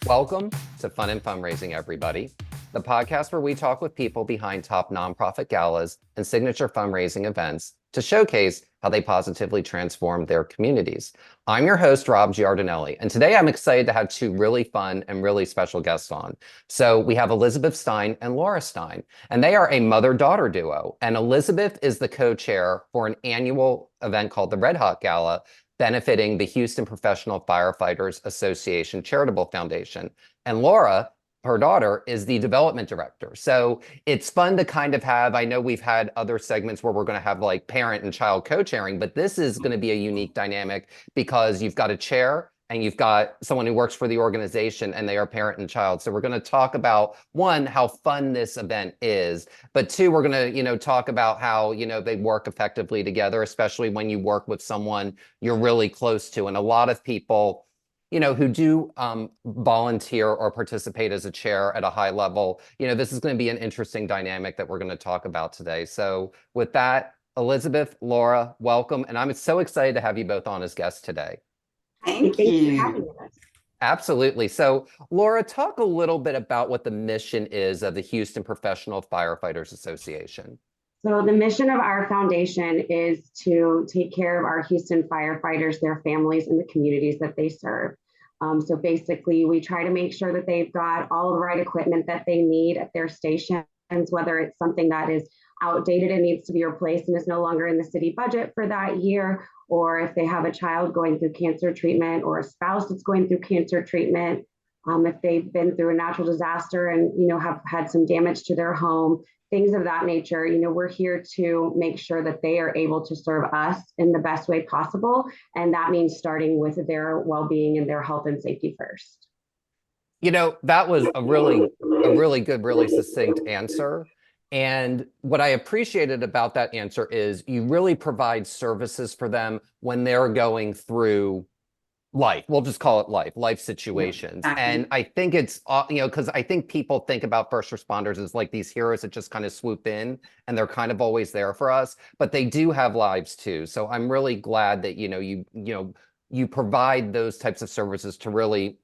Welcome to Fun and Fundraising, everybody, the podcast where we talk with people behind top nonprofit galas and signature fundraising events to showcase how they positively transform their communities. I'm your host, Rob Giardinelli, and today I'm excited to have two really fun and really special guests on. So we have Elizabeth Stein and Laura Stein, and they are a mother-daughter duo. And Elizabeth is the co-chair for an annual event called the Red Hot Gala, benefiting the Houston Professional Firefighters Association Charitable Foundation. And Laura, her daughter, is the development director. So it's fun to kind of have, I know we've had other segments where we're going to have like parent and child co-chairing, but this is going to be a unique dynamic because you've got a chair and you've got someone who works for the organization and they are parent and child. So we're going to talk about, one, how fun this event is, but two, we're going to, talk about how, they work effectively together, especially when you work with someone you're really close to. And a lot of people, who do volunteer or participate as a chair at a high level, this is going to be an interesting dynamic that we're going to talk about today. So with that, Elizabeth, Laura, welcome. And I'm so excited to have you both on as guests today. Thank you. Absolutely. So Laura, talk a little bit about what the mission is of the Houston Professional Firefighters Association. So the mission of our foundation is to take care of our Houston firefighters, their families, and the communities that they serve. So basically, we try to make sure that they've got all the right equipment that they need at their stations, whether it's something that is outdated and needs to be replaced and is no longer in the city budget for that year, or if they have a child going through cancer treatment or a spouse that's going through cancer treatment, if they've been through a natural disaster and have had some damage to their home, things of that nature. We're here to make sure that they are able to serve us in the best way possible, and that means starting with their well-being and their health and safety first. That was a really good, really succinct answer. And what I appreciated about that answer is you really provide services for them when they're going through life. We'll just call it life situations. Yeah, exactly. And I think it's, because I think people think about first responders as like these heroes that just kind of swoop in and they're kind of always there for us, but they do have lives too. So I'm really glad that, you provide those types of services to really,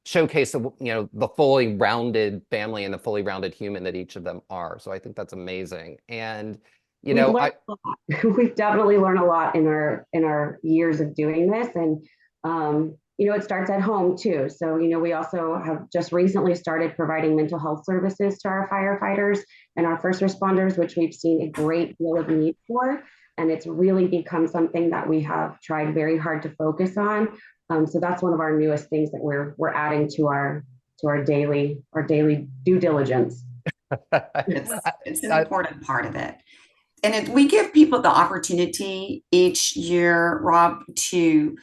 showcase the fully rounded family and the fully rounded human that each of them are. So I think that's amazing. And we've definitely learned a lot in our years of doing this, and it starts at home too. So we also have just recently started providing mental health services to our firefighters and our first responders, which we've seen a great deal of need for, and it's really become something that we have tried very hard to focus on. So that's one of our newest things that we're adding to our daily due diligence. It's an important part of it. And we give people the opportunity each year, Rob, to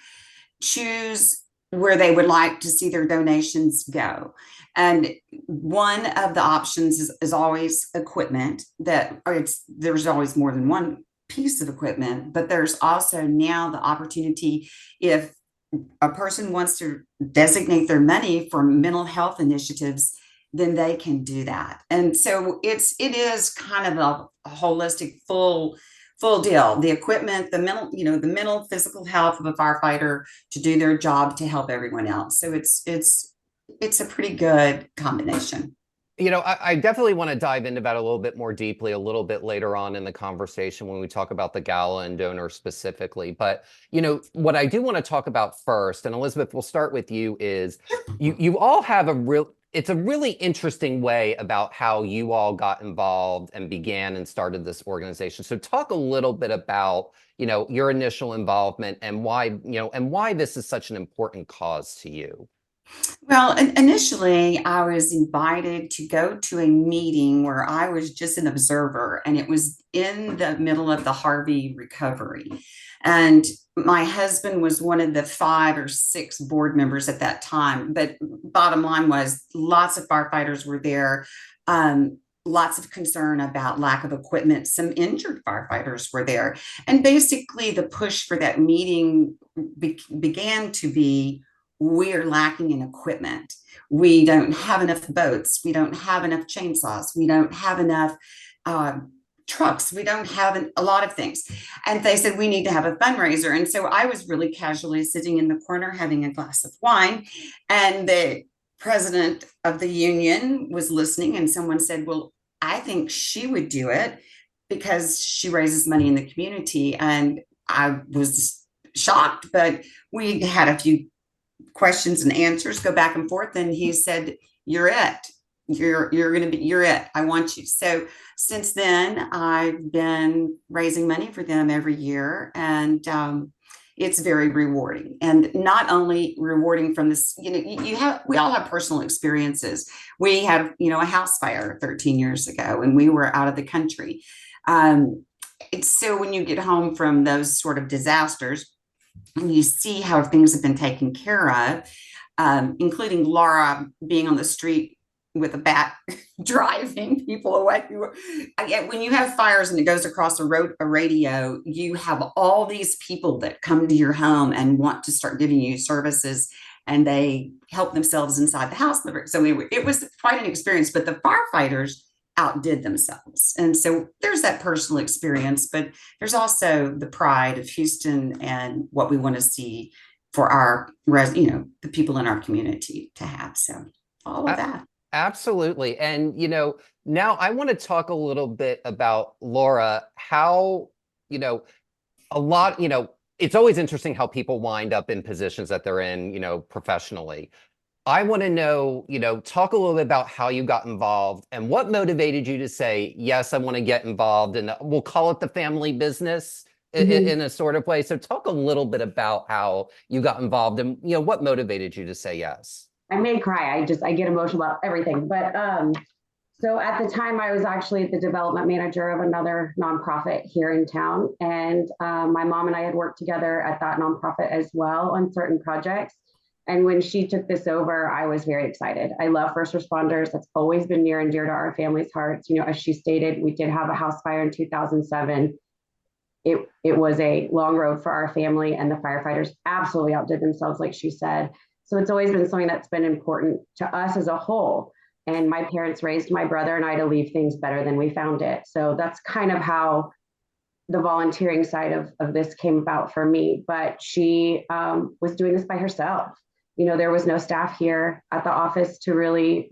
choose where they would like to see their donations go. And one of the options is always equipment. There's always more than one piece of equipment, but there's also now the opportunity, if a person wants to designate their money for mental health initiatives, then they can do that. And so it is kind of a holistic, full deal. The equipment, the mental, physical health of a firefighter to do their job to help everyone else. So it's a pretty good combination. I definitely want to dive into that a little bit more deeply a little bit later on in the conversation when we talk about the gala and donors specifically. But, what I do want to talk about first, and Elizabeth, we'll start with you, is you all have it's a really interesting way about how you all got involved and began and started this organization. So talk a little bit about, your initial involvement and why this is such an important cause to you. Well, initially, I was invited to go to a meeting where I was just an observer, and it was in the middle of the Harvey recovery. And my husband was one of the 5 or 6 board members at that time. But bottom line was lots of firefighters were there. Lots of concern about lack of equipment. Some injured firefighters were there. And basically, the push for that meeting began to be, we're lacking in equipment. We don't have enough boats. We don't have enough chainsaws. We don't have enough trucks. We don't have a lot of things. And they said, we need to have a fundraiser. And so I was really casually sitting in the corner having a glass of wine. And the president of the union was listening. And someone said, well, I think she would do it because she raises money in the community. And I was shocked, but we had a few questions and answers, go back and forth. And he said, you're it. You're it. I want you. So since then, I've been raising money for them every year. And it's very rewarding, and not only rewarding from this, we all have personal experiences. We had, a house fire 13 years ago, and we were out of the country. So when you get home from those sort of disasters and you see how things have been taken care of, including Laura being on the street with a bat driving people away. When you have fires and it goes across a radio, you have all these people that come to your home and want to start giving you services, and they help themselves inside the house. So it was quite an experience, but the firefighters outdid themselves. And so there's that personal experience, but there's also the pride of Houston and what we want to see for our, the people in our community to have. So all of that. Absolutely. And, now I want to talk a little bit about Laura, how, a lot, it's always interesting how people wind up in positions that they're in, professionally. I want to know, talk a little bit about how you got involved and what motivated you to say, yes, I want to get involved, and we'll call it the family business in a sort of way. So talk a little bit about how you got involved and, what motivated you to say yes. I may cry. I get emotional about everything. But so at the time, I was actually the development manager of another nonprofit here in town. And my mom and I had worked together at that nonprofit as well on certain projects. And when she took this over, I was very excited. I love first responders. That's always been near and dear to our family's hearts. As she stated, we did have a house fire in 2007. It was a long road for our family, and the firefighters absolutely outdid themselves, like she said. So it's always been something that's been important to us as a whole. And my parents raised my brother and I to leave things better than we found it. So that's kind of how the volunteering side of this came about for me. But she was doing this by herself. There was no staff here at the office to really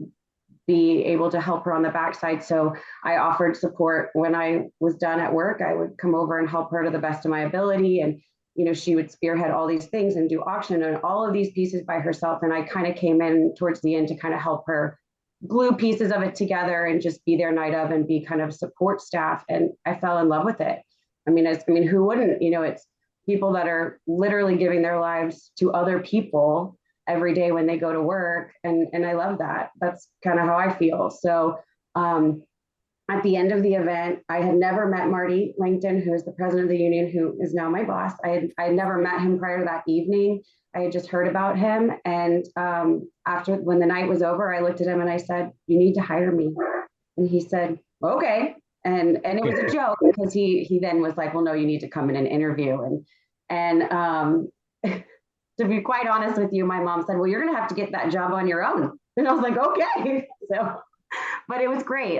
be able to help her on the backside. So I offered support when I was done at work. I would come over and help her to the best of my ability. And she would spearhead all these things and do auction and all of these pieces by herself. And I kind of came in towards the end to kind of help her glue pieces of it together and just be there night of and be kind of support staff. And I fell in love with it. Who wouldn't? It's people that are literally giving their lives to other people every day when they go to work. And I love that. That's kind of how I feel. So at the end of the event, I had never met Marty Langton, who is the president of the union, who is now my boss. I had never met him prior to that evening. I had just heard about him. And when the night was over, I looked at him and I said, you need to hire me. And he said, okay. And it was a joke because he then was like, well, no, you need to come in and interview. And to be quite honest with you, my mom said, well, you're going to have to get that job on your own. And I was like, okay. But it was great.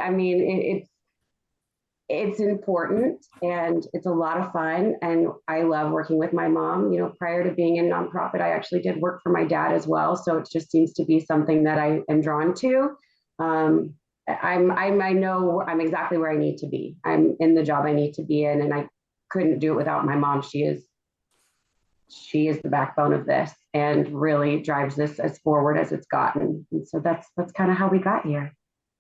It's important and it's a lot of fun. And I love working with my mom. Prior to being in nonprofit, I actually did work for my dad as well. So it just seems to be something that I am drawn to. I know I'm exactly where I need to be. I'm in the job I need to be in, and I couldn't do it without my mom. She is the backbone of this and really drives this as forward as it's gotten. And so that's kind of how we got here.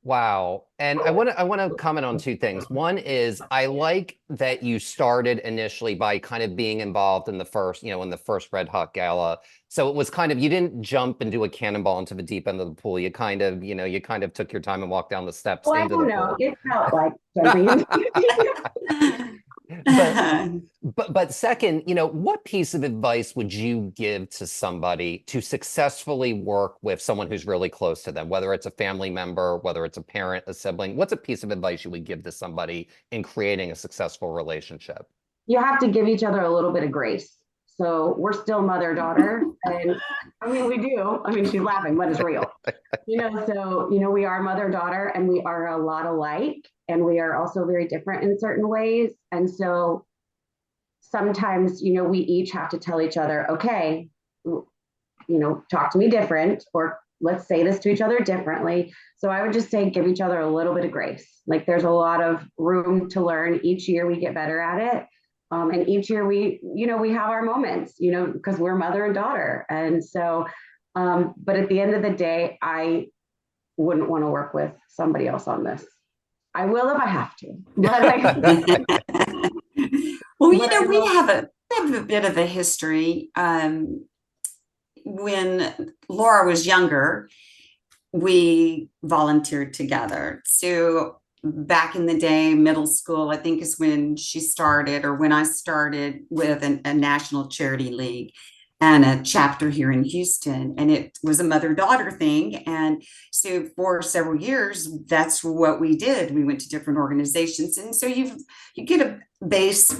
Wow. And I want to comment on two things. One is I like that you started initially by kind of being involved in the first Red Hot Gala. So it was kind of, you didn't jump and do a cannonball into the deep end of the pool. You kind of took your time and walked down the steps into the pool. It felt like jumping. But second, what piece of advice would you give to somebody to successfully work with someone who's really close to them, whether it's a family member, whether it's a parent, a sibling? What's a piece of advice you would give to somebody in creating a successful relationship? You have to give each other a little bit of grace. So we're still mother-daughter. And I mean, we do. I mean, she's laughing, but it's real. So, we are mother-daughter and we are a lot alike. And we are also very different in certain ways. And so sometimes, we each have to tell each other, okay, talk to me different, or let's say this to each other differently. So I would just say, give each other a little bit of grace. Like there's a lot of room to learn. Each year we get better at it. And each year we have our moments, because we're mother and daughter. And so, but at the end of the day, I wouldn't want to work with somebody else on this. I will if I have to. Well, we have a bit of a history. When Laura was younger, we volunteered together. So back in the day, middle school, I think is when she started, or when I started with a national charity league and a chapter here in Houston. And it was a mother-daughter thing. And so for several years, that's what we did. We went to different organizations. And so you get a base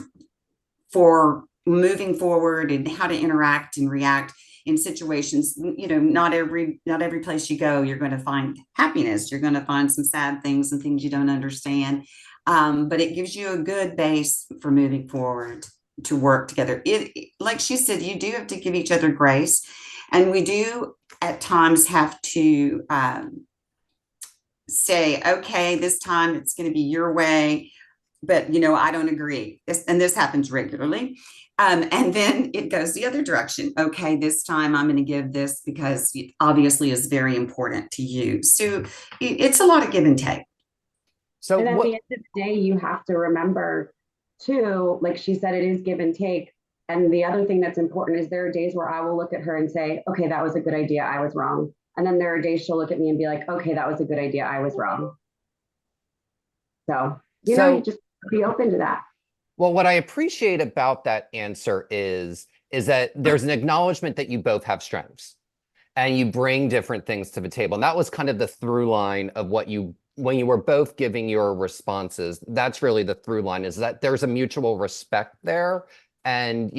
for moving forward and how to interact and react in situations. Not every place you go, you're going to find happiness. You're going to find some sad things and things you don't understand. But it gives you a good base for moving forward to work together. Like she said, you do have to give each other grace. And we do at times have to say, okay, this time it's going to be your way, but I don't agree. This happens regularly. And then it goes the other direction. Okay, this time I'm going to give this because it obviously is very important to you. So it's a lot of give and take. So at the end of the day, you have to remember too, like she said, it is give and take. And the other thing that's important is there are days where I will look at her and say, okay, that was a good idea. I was wrong. And then there are days she'll look at me and be like, okay, that was a good idea. I was wrong. So, you just be open to that. Well, what I appreciate about that answer is that there's an acknowledgement that you both have strengths and you bring different things to the table. And that was kind of the through line of when you were both giving your responses. That's really the through line, is that there's a mutual respect there. And,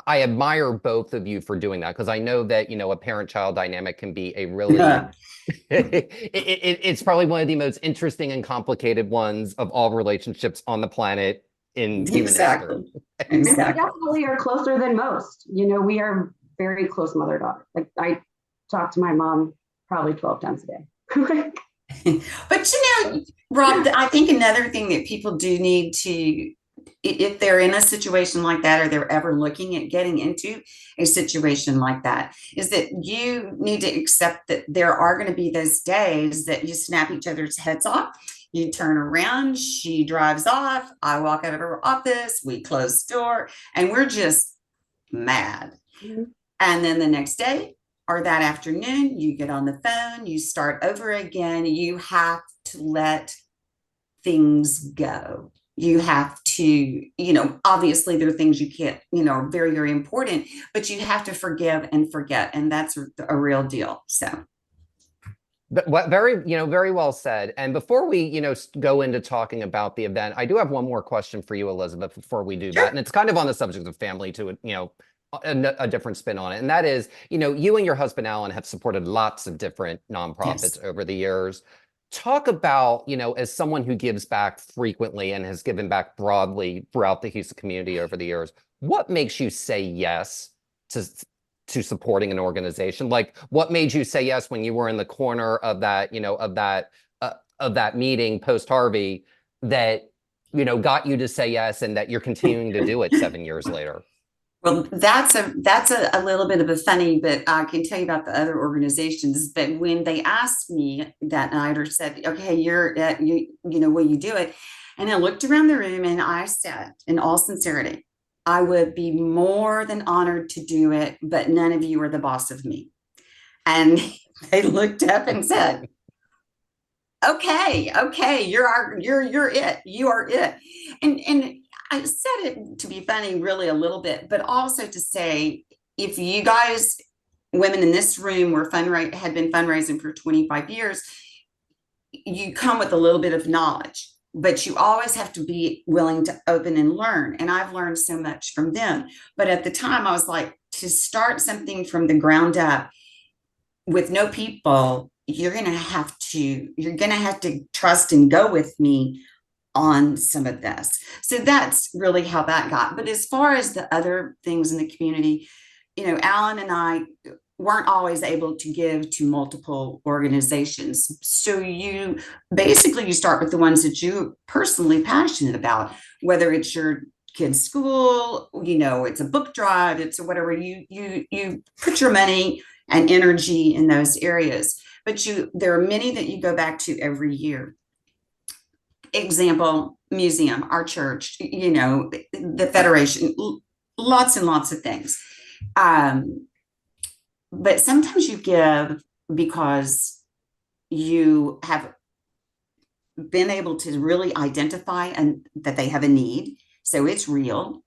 I admire both of you for doing that, because I know that, a parent-child dynamic can be a really, it's probably one of the most interesting and complicated ones of all relationships on the planet in human history. Exactly. We definitely are closer than most. We are very close mother-daughter. Like I talk to my mom probably 12 times a day. But Rob, I think another thing that people do need to, if they're in a situation like that, or they're ever looking at getting into a situation like that, is that you need to accept that there are going to be those days that you snap each other's heads off. You turn around, she drives off, I walk out of her office, we close the door, and we're just mad. Mm-hmm. And then the next day or that afternoon, you get on the phone, you start over again. You have to let things go. You have to, obviously there are things you can't, very, very important, but you have to forgive and forget. And that's a real deal. So. But very well said. And before we, go into talking about the event, I do have one more question for you, Elizabeth, before we do that. And it's kind of on the subject of family too, a different spin on it. And that is, you and your husband, Alan, have supported lots of different nonprofits over the years. Talk about, as someone who gives back frequently and has given back broadly throughout the Houston community over the years, what makes you say yes to supporting an organization? Like, what made you say yes when you were in the corner of that, of that meeting post Harvey that, got you to say yes, and that you're continuing to do it 7 years later? Well, that's a little bit of a funny, but I can tell you about the other organizations. But when they asked me that night, or said, okay, will you do it? And I looked around the room and I said, in all sincerity, I would be more than honored to do it, but none of you are the boss of me. And they looked up and said, okay, you're it. You are it. And I said it to be funny, really a little bit, but also to say, if you guys, women in this room, had been fundraising for 25 years, you come with a little bit of knowledge. but you always have to be willing to open and learn. And I've learned so much from them. But at the time, I was like, to start something from the ground up with no people, you're going to have to trust and go with me on some of this. So that's really how that got. But as far as the other things in the community, Alan and I weren't always able to give to multiple organizations. So you start with the ones that you personally passionate about, whether it's your kid's school, it's a book drive, it's whatever. You put your money and energy in those areas. But there are many that you go back to every year. Example, museum, our church, the Federation, lots and lots of things. But sometimes you give because you have been able to really identify and that they have a need. So it's real.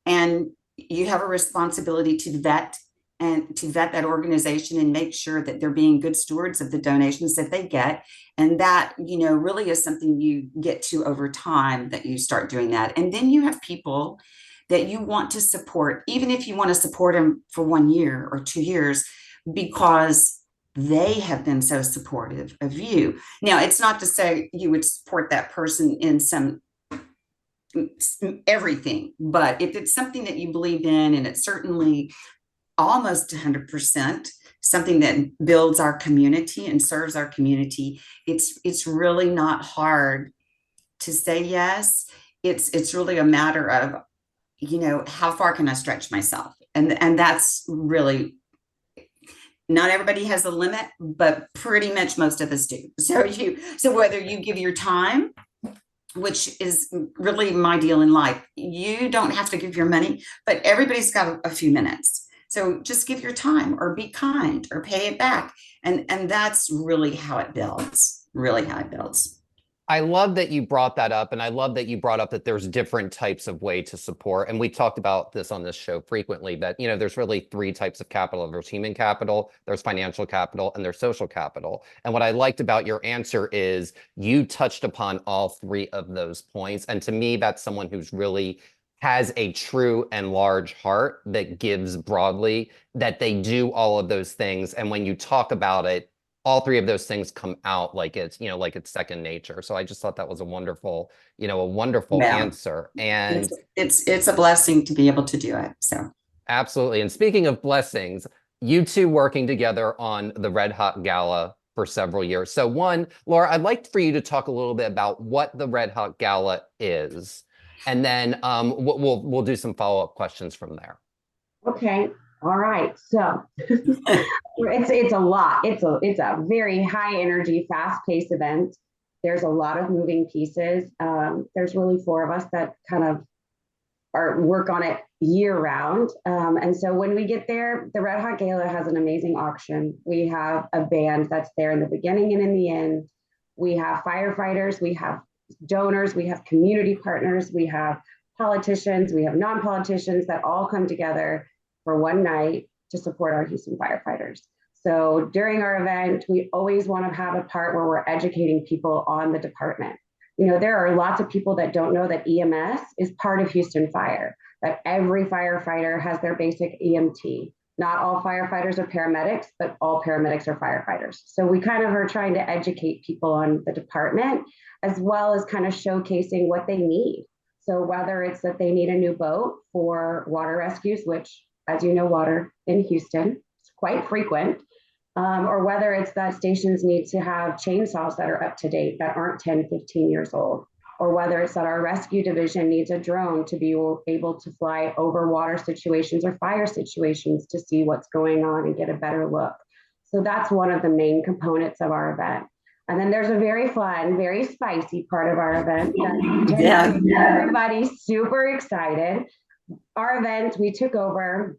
And you have a responsibility to vet that organization and make sure that they're being good stewards of the donations that they get. And that, really is something you get to over time, that you start doing that. And then you have people that you want to support, even if you want to support them for 1 year or 2 years, because they have been so supportive of you. Now, it's not to say you would support that person in everything, but if it's something that you believe in, and it's certainly almost 100% something that builds our community and serves our community, it's really not hard to say yes. It's really a matter of, how far can I stretch myself? And that's really, not everybody has a limit, but pretty much most of us do. So whether you give your time, which is really my deal in life, you don't have to give your money, but everybody's got a few minutes. So just give your time, or be kind, or pay it back. And that's really how it builds, I love that you brought that up. And I love that you brought up that there's different types of way to support. And we talked about this on this show frequently, that, there's really 3 types of capital. There's human capital, there's financial capital, and there's social capital. And what I liked about your answer is you touched upon all 3 of those points. And to me, that's someone who's really has a true and large heart, that gives broadly, that they do all of those things. And when you talk about it, all 3 of those things come out like it's, like it's second nature. So I just thought that was a wonderful answer. And it's a blessing to be able to do it. So absolutely. And speaking of blessings, you two working together on the Red Hot Gala for several years. So one, Laura, I'd like for you to talk a little bit about what the Red Hot Gala is, and then we'll do some follow-up questions from there. Okay. All right. So it's a lot. It's a very high energy, fast paced event. There's a lot of moving pieces. There's really 4 of us that kind of work on it year round. And so when we get there, the Red Hot Gala has an amazing auction. We have a band that's there in the beginning and in the end. We have firefighters, we have donors, we have community partners, we have politicians, we have non-politicians that all come together for one night to support our Houston firefighters. So during our event, we always want to have a part where we're educating people on the department. There are lots of people that don't know that EMS is part of Houston Fire, that every firefighter has their basic EMT. Not all firefighters are paramedics, but all paramedics are firefighters. So we kind of are trying to educate people on the department, as well as kind of showcasing what they need. So whether it's that they need a new boat for water rescues, which, as you know, water in Houston is quite frequent, or whether it's that stations need to have chainsaws that are up to date, that aren't 10, 15 years old, or whether it's that our rescue division needs a drone to be able to fly over water situations or fire situations to see what's going on and get a better look. So that's one of the main components of our event. And then there's a very fun, very spicy part of our event that everybody's super excited. Our event, we took over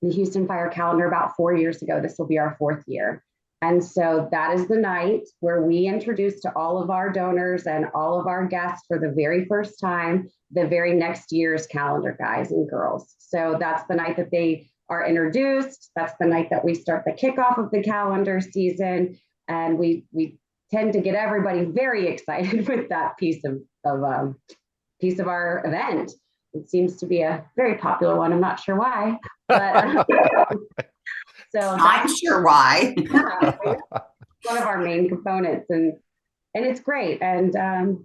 the Houston Fire calendar about 4 years ago. This will be our 4th year. And so that is the night where we introduce to all of our donors and all of our guests for the very first time, the very next year's calendar, guys and girls. So that's the night that they are introduced. That's the night that we start the kickoff of the calendar season. And we tend to get everybody very excited with that piece of our event. It seems to be a very popular one. I'm not sure why, but so I'm sure why. yeah, one of our main components, and it's great, and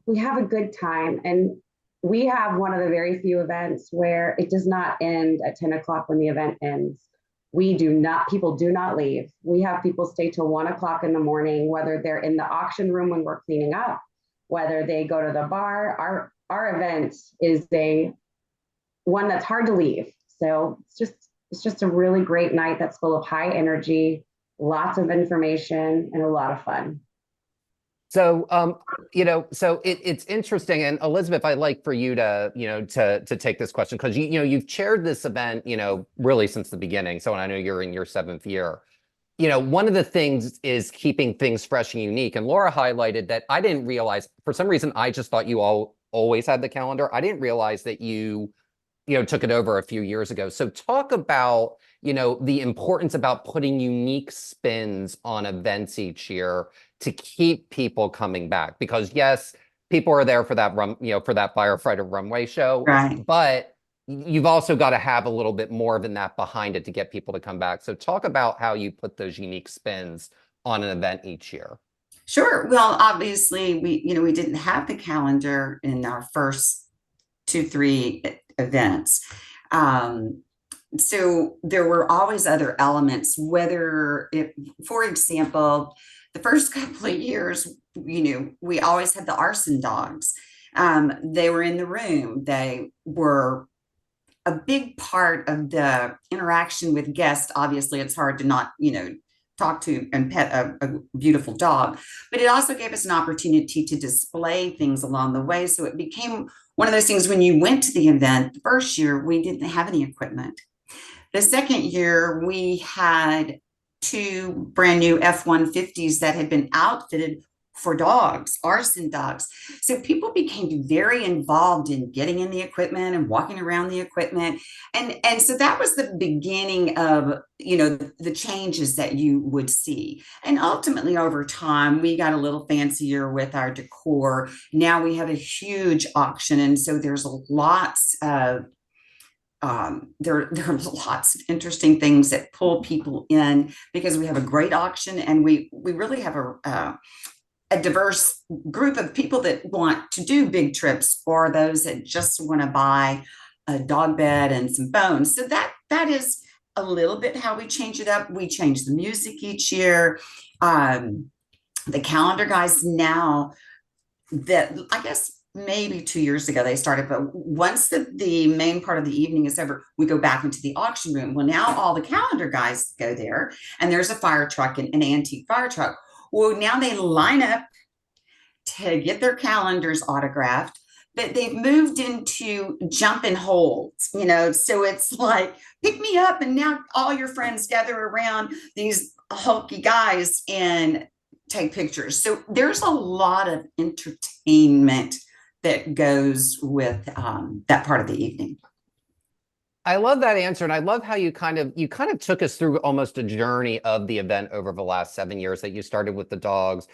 we have a good time. And we have one of the very few events where it does not end at 10 o'clock when the event ends. People do not leave. We have people stay till 1 o'clock in the morning, whether they're in the auction room when we're cleaning up, whether they go to the bar. Our event is one that's hard to leave. So it's just a really great night that's full of high energy, lots of information, and a lot of fun. So, it's interesting. And Elizabeth, I'd like for you to, to take this question, because you've chaired this event, really since the beginning. So, and I know you're in your 7th year. One of the things is keeping things fresh and unique. And Laura highlighted that I didn't realize, for some reason, I just thought you all always had the calendar. I didn't realize that you took it over a few years ago. So talk about, the importance about putting unique spins on events each year to keep people coming back. Because yes, people are there for that for that firefighter runway show, Right. but you've also got to have a little bit more than that behind it to get people to come back. So talk about how you put those unique spins on an event each year. Sure. Well, obviously we didn't have the calendar in our first 2-3 events. So there were always other elements, for example, the first couple of years, we always had the arson dogs. They were in the room. They were a big part of the interaction with guests. Obviously, it's hard to not, talk to and pet a beautiful dog, but it also gave us an opportunity to display things along the way. So it became one of those things. When you went to the event the first year, we didn't have any equipment. The second year, we had 2 brand new F-150s that had been outfitted for dogs, arson dogs. So people became very involved in getting in the equipment and walking around the equipment. And so that was the beginning of, the changes that you would see. And ultimately over time, we got a little fancier with our decor. Now we have a huge auction. And so there's lots of there are lots of interesting things that pull people in, because we have a great auction, and we really have a diverse group of people that want to do big trips, or those that just want to buy a dog bed and some bones. So that is a little bit how we change it up. We change the music each year. The calendar guys now, that I guess maybe 2 years ago they started, but once the main part of the evening is over, we go back into the auction room. Well, now all the calendar guys go there, and there's a fire truck, an antique fire truck. Well, now they line up to get their calendars autographed, but they've moved into jump and holds, so it's like, pick me up, and now all your friends gather around these hulky guys and take pictures. So there's a lot of entertainment that goes with that part of the evening. I love that answer. And I love how you kind of took us through almost a journey of the event over the last 7 years, that you started with the dogs.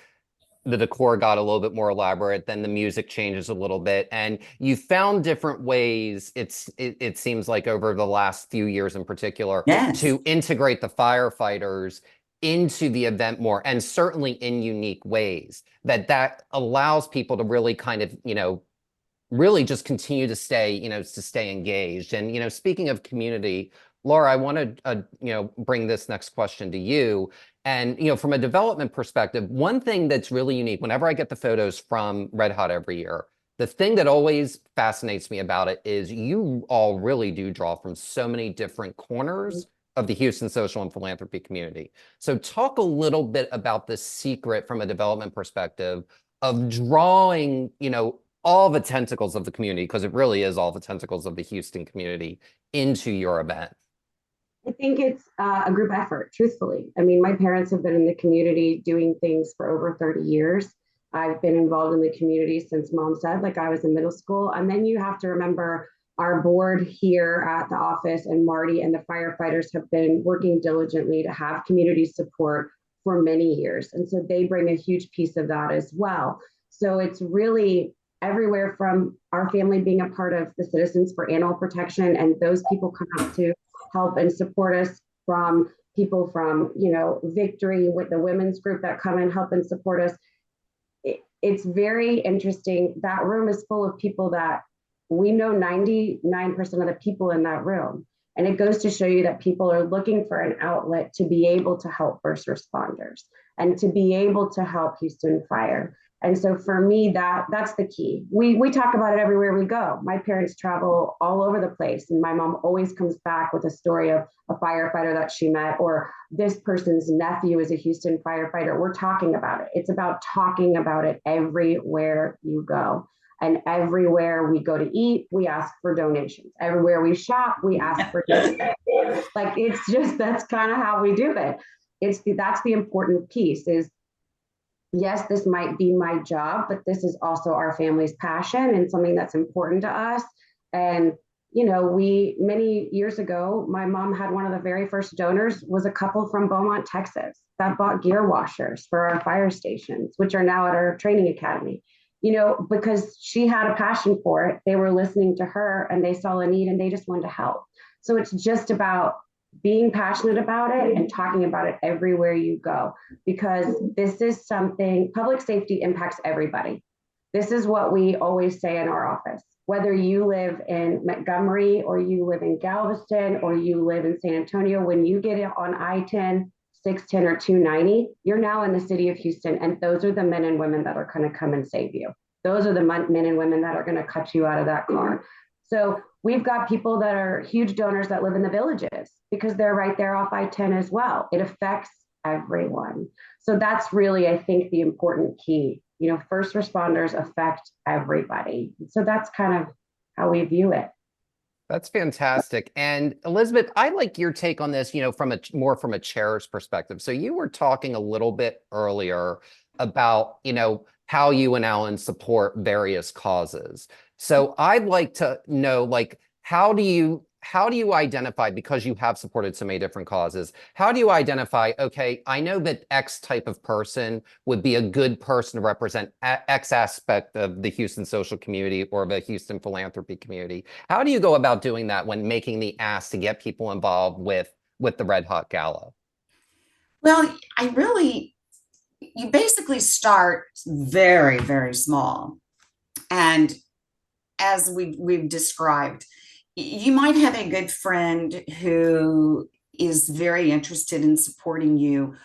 The decor got a little bit more elaborate, then the music changes a little bit, and you found different ways, it seems like, over the last few years in particular, Yes, to integrate the firefighters into the event more, and certainly in unique ways that allows people to really kind of, really just continue to stay, to stay engaged. And, speaking of community, Laura, I want to, bring this next question to you. And, from a development perspective, one thing that's really unique, whenever I get the photos from Red Hot every year, the thing that always fascinates me about it is you all really do draw from so many different corners of the Houston social and philanthropy community. So talk a little bit about the secret from a development perspective of drawing, all the tentacles of the community, because it really is all the tentacles of the Houston community, into your event. I think it's a group effort, truthfully. I mean, my parents have been in the community doing things for over 30 years. I've been involved in the community since Mom said, like I was in middle school. And then you have to remember our board here at the office, and Marty and the firefighters have been working diligently to have community support for many years. And so they bring a huge piece of that as well. So it's really everywhere from our family being a part of the Citizens for Animal Protection, and those people come out to help and support us, from people from, Victory with the women's group that come and help and support us. It's very interesting. That room is full of people that we know 99% of the people in that room. And it goes to show you that people are looking for an outlet to be able to help first responders and to be able to help Houston Fire. And so for me, that's the key. We talk about it everywhere we go. My parents travel all over the place, and my mom always comes back with a story of a firefighter that she met, or this person's nephew is a Houston firefighter. We're talking about it. It's about talking about it everywhere you go. And everywhere we go to eat, we ask for donations. Everywhere we shop, we ask for donations. Like, that's kind of how we do it. That's the important piece is, yes, this might be my job, but this is also our family's passion and something that's important to us. And, many years ago, my mom had one of the very first donors was a couple from Beaumont, Texas, that bought gear washers for our fire stations, which are now at our training academy, because she had a passion for it. They were listening to her and they saw a need and they just wanted to help. So it's just about being passionate about it and talking about it everywhere you go, because this is something, public safety impacts everybody. This is what we always say in our office. Whether you live in Montgomery or you live in Galveston or you live in San Antonio, when you get on I-10, 610 or 290, you're now in the city of Houston. And those are the men and women that are going to come and save you. Those are the men and women that are going to cut you out of that car. So we've got people that are huge donors that live in the villages because they're right there off I-10 as well. It affects everyone. So that's really, I think, the important key. First responders affect everybody. So that's kind of how we view it. That's fantastic. And Elizabeth, I like your take on this, from a chair's perspective. So you were talking a little bit earlier about, how you and Alan support various causes. So I'd like to know, how do you identify, because you have supported so many different causes, how do you identify, okay, I know that X type of person would be a good person to represent X aspect of the Houston social community or the Houston philanthropy community? How do you go about doing that when making the ask to get people involved with the Red Hot Gala? Well, you basically start very, very small. And as we've described, you might have a good friend who is very interested in supporting you,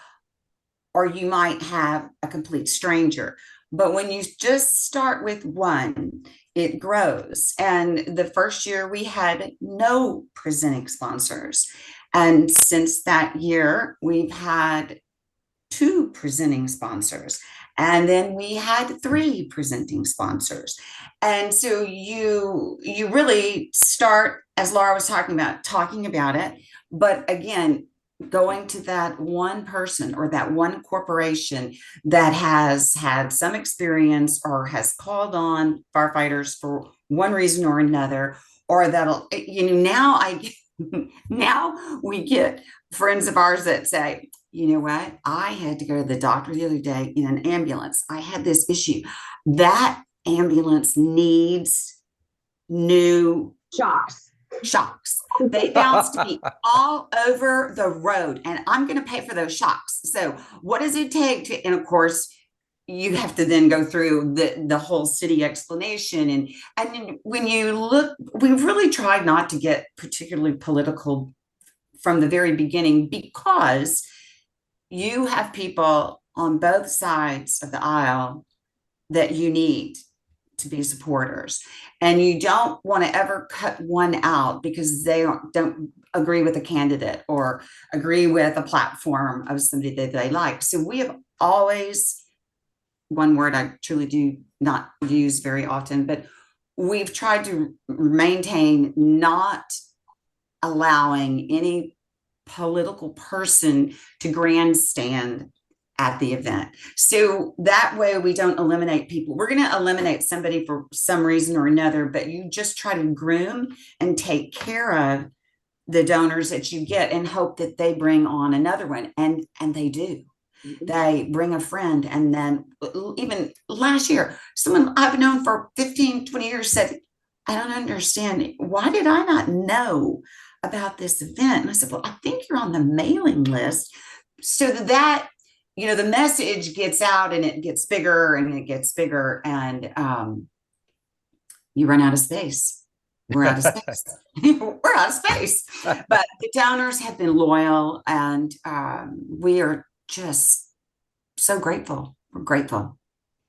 or you might have a complete stranger. But when you just start with one, it grows. And the first year we had no presenting sponsors. And since that year, we've had 2 presenting sponsors. And then we had 3 presenting sponsors. And so you really start, as Laura was talking about it. But again, going to that one person or that one corporation that has had some experience or has called on firefighters for one reason or another, or that'll, now we get friends of ours that say, you know what? I had to go to the doctor the other day in an ambulance. I had this issue. That ambulance needs new Shocks. They bounce to me all over the road, and I'm going to pay for those shocks. So what does it take to, and of course, you have to then go through the whole city explanation. And when you look, we've really tried not to get particularly political from the very beginning, because you have people on both sides of the aisle that you need to be supporters. And you don't want to ever cut one out because they don't agree with a candidate or agree with a platform of somebody that they like. So we have always, one word I truly do not use very often, but we've tried to maintain not allowing any political person to grandstand at the event. So that way we don't eliminate people. We're going to eliminate somebody for some reason or another, but you just try to groom and take care of the donors that you get and hope that they bring on another one. And they do. They bring a friend. And then even last year, someone I've known for 15, 20 years said, I don't understand. Why did I not know about this event? And I said, well, I think you're on the mailing list. So that, the message gets out and it gets bigger and it gets bigger, and you run out of space. We're out of space. We're out of space. But the donors have been loyal, and we are just so grateful. We're grateful.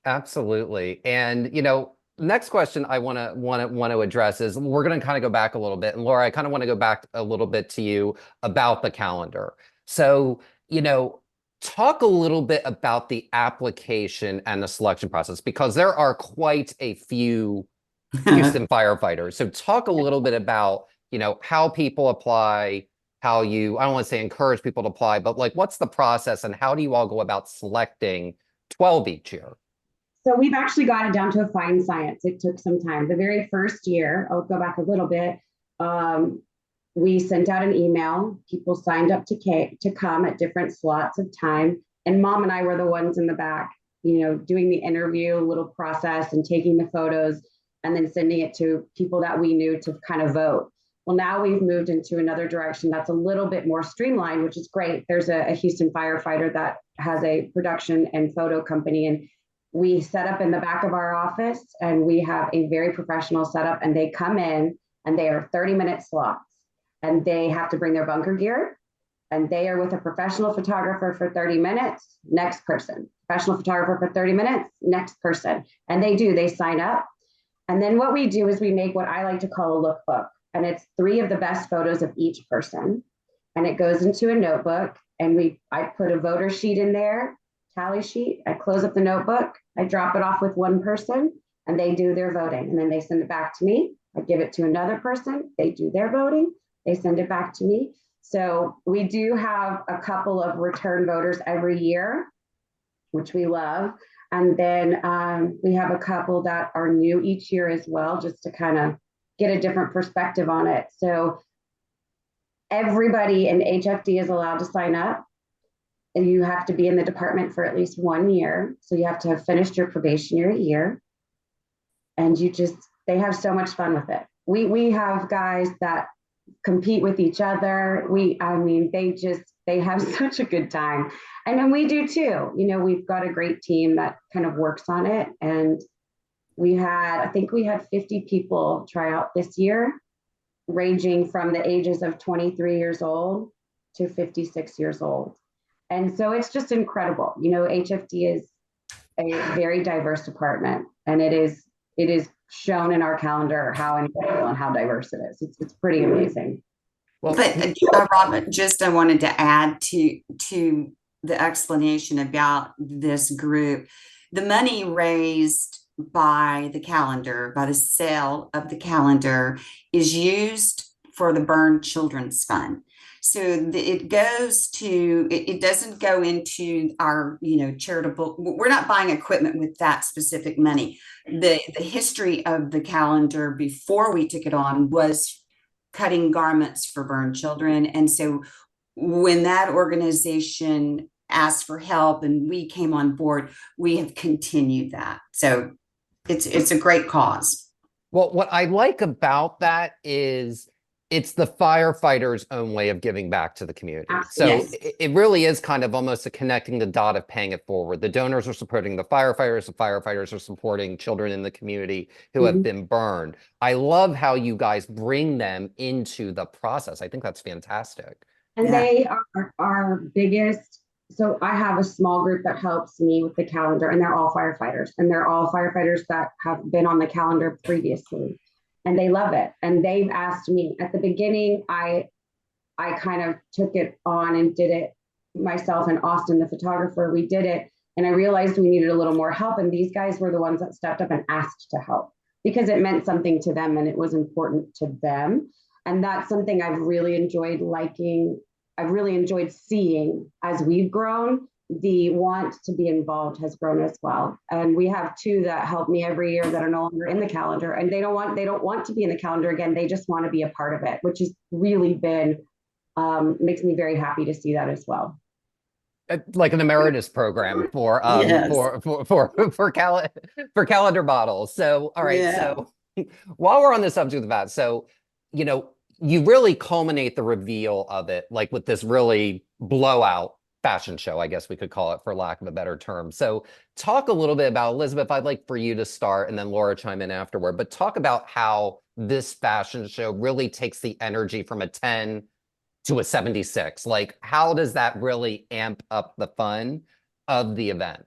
Absolutely. And, next question I want to address is, we're going to kind of go back a little bit. And Laura, I kind of want to go back a little bit to you about the calendar. So, talk a little bit about the application and the selection process, because there are quite a few Houston firefighters. So talk a little bit about, how people apply, how you, I don't want to say encourage people to apply, but like, what's the process and how do you all go about selecting 12 each year? So we've actually got it down to a fine science. It took some time. The very first year, I'll go back a little bit. We sent out an email. People signed up to come at different slots of time. And Mom and I were the ones in the back, doing the interview, little process, and taking the photos and then sending it to people that we knew to kind of vote. Well, now we've moved into another direction that's a little bit more streamlined, which is great. There's a Houston firefighter that has a production and photo company, and we set up in the back of our office, and we have a very professional setup, and they come in and they are 30-minute slots, and they have to bring their bunker gear, and they are with a professional photographer for 30 minutes, next person, professional photographer for 30 minutes, next person. And they sign up. And then what we do is we make what I like to call a lookbook, and it's 3 of the best photos of each person. And it goes into a notebook, and I put a voter sheet in there, tally sheet. I close up the notebook, I drop it off with one person, and they do their voting. And then they send it back to me. I give it to another person, they do their voting, they send it back to me. So we do have a couple of return voters every year, which we love. And then we have a couple that are new each year as well, just to kind of get a different perspective on it. So everybody in HFD is allowed to sign up. And you have to be in the department for at least 1 year. So you have to have finished your probationary year. And they have so much fun with it. We have guys that compete with each other. They have such a good time. And then we do too. We've got a great team that kind of works on it. And I think we had 50 people try out this year, ranging from the ages of 23 years old to 56 years old. And so it's just incredible. HFD is a very diverse department, and it is shown in our calendar how incredible and how diverse it is. It's pretty amazing. Well, but Robin, I wanted to add to the explanation about this group. The money raised by the sale of the calendar, is used for the Burn Children's Fund. So it doesn't go into our, charitable, we're not buying equipment with that specific money. The history of the calendar before we took it on was cutting garments for burn children. And so when that organization asked for help and we came on board, we have continued that. So it's a great cause. Well, what I like about that is it's the firefighters' own way of giving back to the community. So yes. it really is kind of almost a connecting the dot of paying it forward. The donors are supporting the firefighters are supporting children in the community who have been burned. I love how you guys bring them into the process. I think that's fantastic. And they are our biggest. So I have a small group that helps me with the calendar, and they're all firefighters, and they're all firefighters that have been on the calendar previously. And they love it. And they've asked me at the beginning, I kind of took it on and did it myself and Austin, the photographer, we did it. And I realized we needed a little more help. And these guys were the ones that stepped up and asked to help because it meant something to them and it was important to them. And that's something I've really enjoyed liking. I've really enjoyed seeing as we've grown. The want to be involved has grown as well. And we have 2 that help me every year that are no longer in the calendar, and they don't want to be in the calendar again. They just want to be a part of it, which has really been, makes me very happy to see that as well. like an emeritus program for Yes. for calendar models. So all right, Yeah. so while we're on the subject of that, so you know, you really culminate the reveal of it like with this really blowout fashion show, I guess we could call it for lack of a better term. So talk a little bit about, Elizabeth, I'd like for you to start and then Laura chime in afterward, but talk about how this fashion show really takes the energy from a 10 to a 76. Like, how does that really amp up the fun of the event?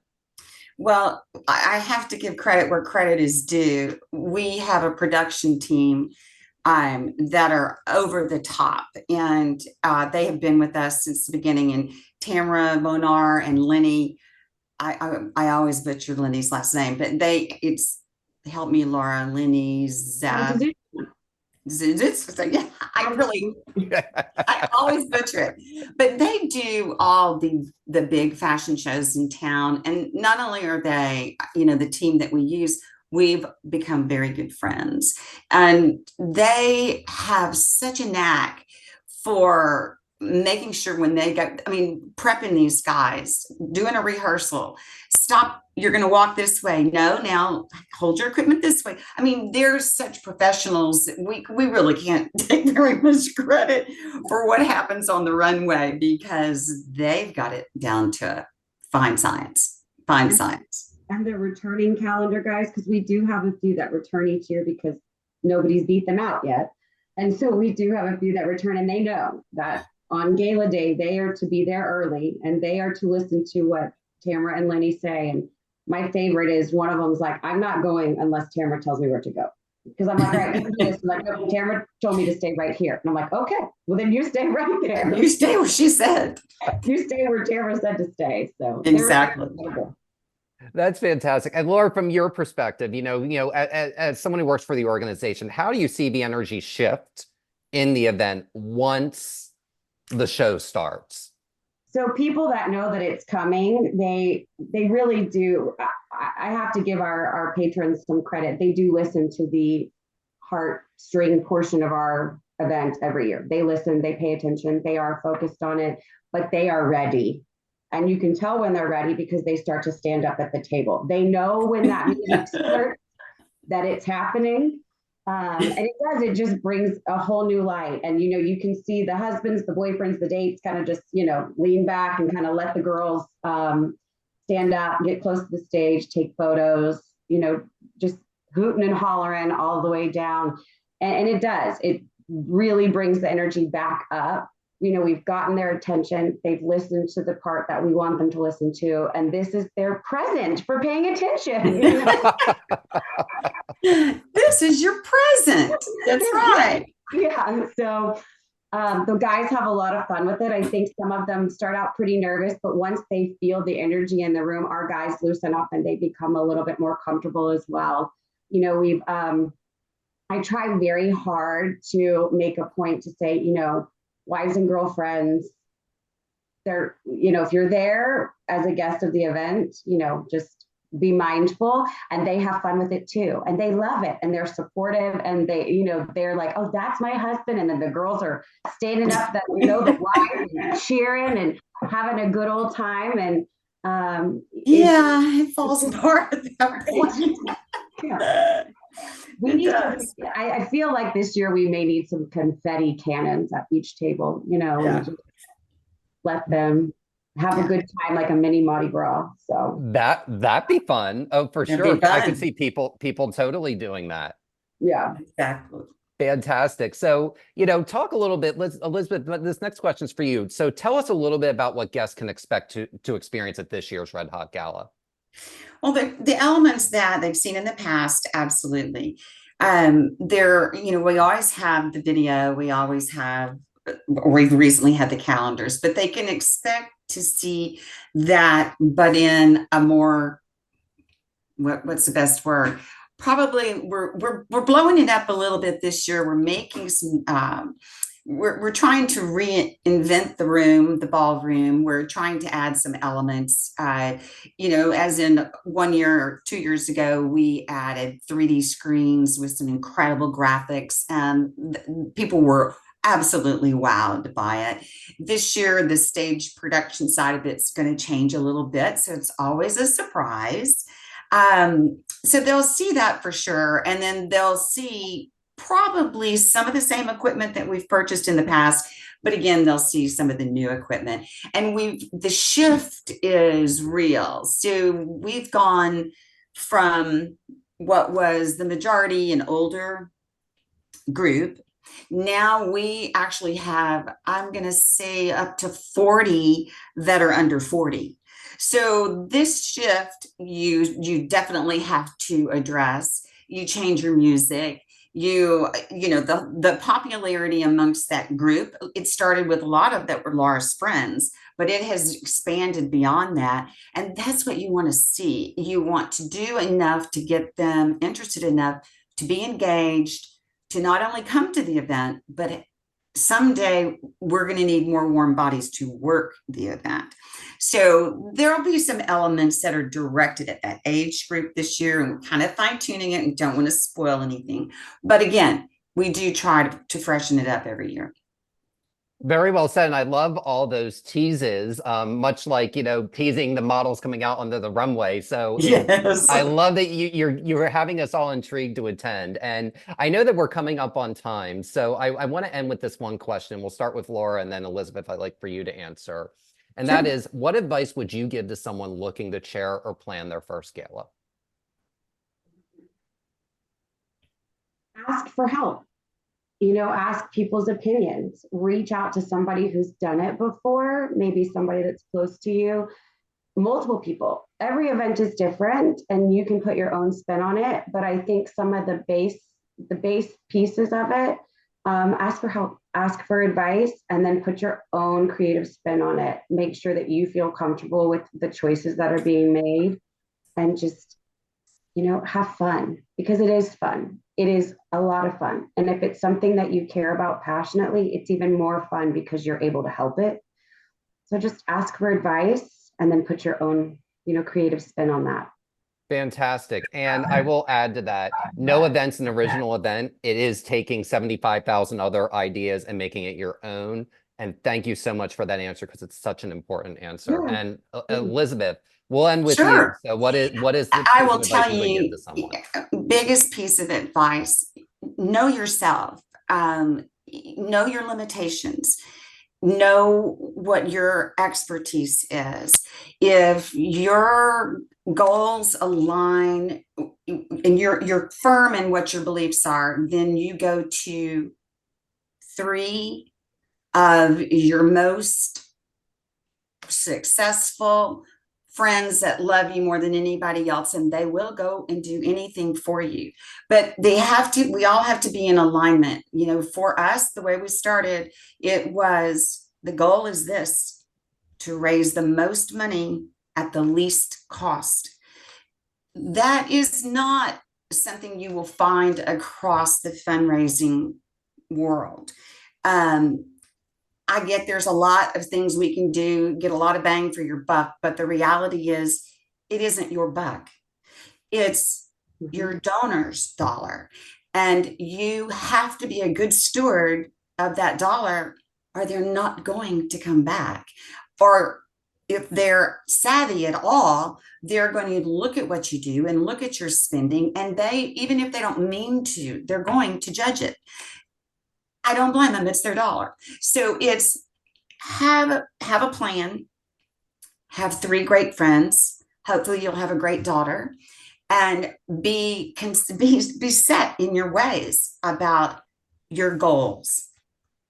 Well, I have to give credit where credit is due. We have a production team that are over the top, and they have been with us since the beginning. And Tamara, Monar, and Lenny, I always butcher Lenny's last name, but it's help me, Laura. Lenny Zab. Yeah, I always butcher it, but they do all the big fashion shows in town, and not only are they, the team that we use, we've become very good friends, and they have such a knack for making sure when they got, prepping these guys, doing a rehearsal, stop, you're going to walk this way. No, now hold your equipment this way. They're such professionals. We really can't take very much credit for what happens on the runway because they've got it down to fine science. And they're returning calendar guys, because we do have a few that return each year because nobody's beat them out yet. And so we do have a few that return, and they know that on gala day, they are to be there early and they are to listen to what Tamara and Lenny say. And my favorite is one of them's like, I'm not going unless Tamara tells me where to go. Because I'm like, all right, do this. Like, no, Tamara told me to stay right here. And I'm like, okay, well then you stay right there. You stay where she said. You stay where Tamara said to stay. So exactly. That's fantastic. And Laura, from your perspective, as someone who works for the organization, how do you see the energy shift in the event once the show starts? So people that know that it's coming, they really do. I have to give our patrons some credit. They do listen to the heartstring portion of our event every year. They listen, they pay attention, they are focused on it, but they are ready. And you can tell when they're ready because they start to stand up at the table. They know when that music starts that it's happening. And it just brings a whole new light. And, you can see the husbands, the boyfriends, the dates kind of just, lean back and kind of let the girls stand up, get close to the stage, take photos, just hooting and hollering all the way down. And it does. It really brings the energy back up. We've gotten their attention. They've listened to the part that we want them to listen to. And this is their present for paying attention. This is your present. That's right. Yeah. So the guys have a lot of fun with it. I think some of them start out pretty nervous, but once they feel the energy in the room, our guys loosen up and they become a little bit more comfortable as well. I try very hard to make a point to say, wives and girlfriends, they're, if you're there as a guest of the event, just be mindful, and they have fun with it too. And they love it and they're supportive, and they, they're like, oh, that's my husband. And then the girls are standing up that, the wives and cheering and having a good old time. And it falls apart at that point. Yeah. I feel like this year we may need some confetti cannons at each table, and just let them have a good time, like a mini Mardi Gras. So that'd be fun. Oh, for sure. I could see people totally doing that. Yeah, exactly. Fantastic. So, talk a little bit, Elizabeth, this next question is for you. So tell us a little bit about what guests can expect to experience at this year's Red Hot Gala. Well, the elements that they've seen in the past, absolutely. We always have the video, we've recently had the calendars, but they can expect to see that, but in a more, what's the best word? Probably we're blowing it up a little bit this year. We're making some, we're trying to reinvent the ballroom. We're trying to add some elements, as in 1 year or 2 years ago, we added 3D screens with some incredible graphics, and people were absolutely wowed by it. This year, the stage production side of it's going to change a little bit, so it's always a surprise. So they'll see that for sure, and then they'll see probably some of the same equipment that we've purchased in the past, but again, they'll see some of the new equipment. And the shift is real. So we've gone from what was the majority an older group. Now we actually have, I'm going to say, up to 40 that are under 40. So this shift, you definitely have to address. You change your music. The popularity amongst that group, it started with a lot of that were Laura's friends, but it has expanded beyond that. And that's what you want to see. You want to do enough to get them interested enough to be engaged, to not only come to the event, but someday we're going to need more warm bodies to work the event. So there'll be some elements that are directed at that age group this year, and we're kind of fine tuning it and don't want to spoil anything. But again, we do try to freshen it up every year. Very well said. And I love all those teases, much like, teasing the models coming out onto the runway. So yes. I love that you're having us all intrigued to attend. And I know that we're coming up on time. So I want to end with this one question. We'll start with Laura and then Elizabeth, I'd like for you to answer. And Sure. that is, what advice would you give to someone looking to chair or plan their first gala? Ask for help. Ask people's opinions, reach out to somebody who's done it before, maybe somebody that's close to you, multiple people. Every event is different and you can put your own spin on it. But I think some of the base pieces of it, ask for help, ask for advice, and then put your own creative spin on it. Make sure that you feel comfortable with the choices that are being made, and just, have fun, because it is fun. It is a lot of fun. And if it's something that you care about passionately, it's even more fun because you're able to help it. So just ask for advice and then put your own, creative spin on that. Fantastic. And I will add to that, no event's an original event. It is taking 75,000 other ideas and making it your own. And thank you so much for that answer, because it's such an important answer. Yeah. And Elizabeth, we'll end with Sure. you. So what is the I will piece of tell advice you would give you, to someone? biggest piece of advice: know yourself, know your limitations, know what your expertise is. If your goals align and you're firm in what your beliefs are, then you go to 3 of your most successful friends that love you more than anybody else, and they will go and do anything for you. But we all have to be in alignment. For us, the way we started, it was, the goal is this: to raise the most money at the least cost. That is not something you will find across the fundraising world. I get there's a lot of things we can do, get a lot of bang for your buck, but the reality is it isn't your buck. It's your donor's dollar. And you have to be a good steward of that dollar, or they're not going to come back. Or if they're savvy at all, they're going to look at what you do and look at your spending, and even if they don't mean to, they're going to judge it. I don't blame them. It's their dollar. So it's have a plan, have 3 great friends. Hopefully you'll have a great daughter, and be set in your ways about your goals.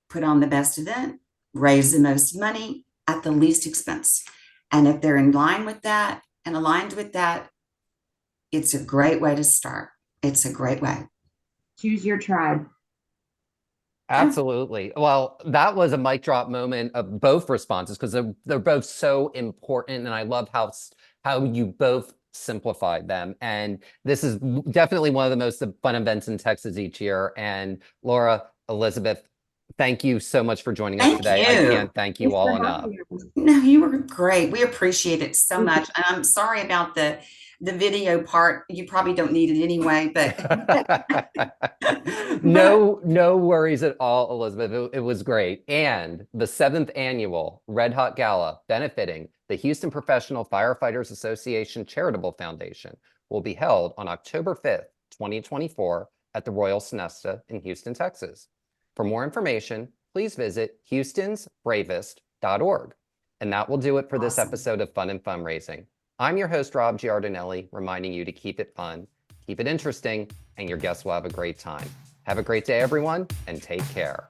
Put on the best event, raise the most money at the least expense. And if they're in line with that and aligned with that, it's a great way to start. It's a great way. Choose your tribe. Absolutely. Well, that was a mic drop moment of both responses, because they're both so important. And I love how you both simplified them. And this is definitely one of the most fun events in Texas each year. And Laura, Elizabeth, thank you so much for joining us today. I can't thank you all enough. No, you were great. We appreciate it so much. And I'm sorry about the the video part, you probably don't need it anyway, but No worries at all, Elizabeth. It was great. And the 7th annual Red Hot Gala benefiting the Houston Professional Firefighters Association Charitable Foundation will be held on October 5th, 2024 at the Royal Sonesta in Houston, Texas. For more information, please visit houstonsbravest.org. And that will do it for this Awesome. episode of Fun and Fundraising. I'm your host, Rob Giardinelli, reminding you to keep it fun, keep it interesting, and your guests will have a great time. Have a great day, everyone, and take care.